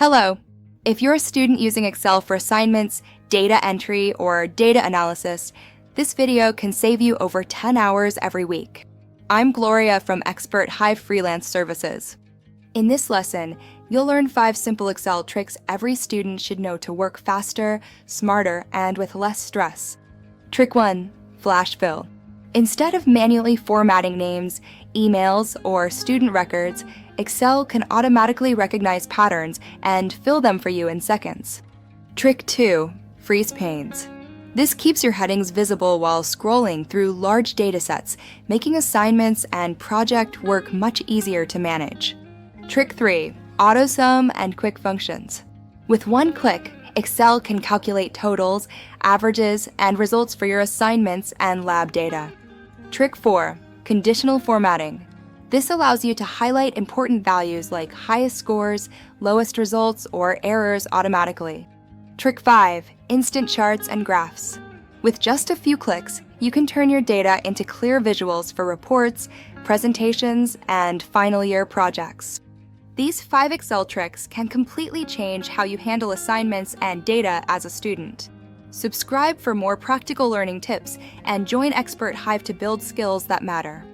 Hello! If you're a student using Excel for assignments, data entry, or data analysis, this video can save you over 10 hours every week. I'm Gloria from Expert-Hive Freelance Services. In this lesson, you'll learn 5 simple Excel tricks every student should know to work faster, smarter, and with less stress. Trick 1. Flash fill. Instead of manually formatting names, emails, or student records, Excel can automatically recognize patterns and fill them for you in seconds. Trick 2. Freeze panes. This keeps your headings visible while scrolling through large datasets, making assignments and project work much easier to manage. Trick 3. AutoSum and quick functions. With one click, Excel can calculate totals, averages, and results for your assignments and lab data. Trick 4. Conditional formatting. This allows you to highlight important values like highest scores, lowest results, or errors automatically. Trick 5. Instant charts and graphs. With just a few clicks, you can turn your data into clear visuals for reports, presentations, and final year projects. These 5 Excel tricks can completely change how you handle assignments and data as a student. Subscribe for more practical learning tips and join Expert-Hive to build skills that matter.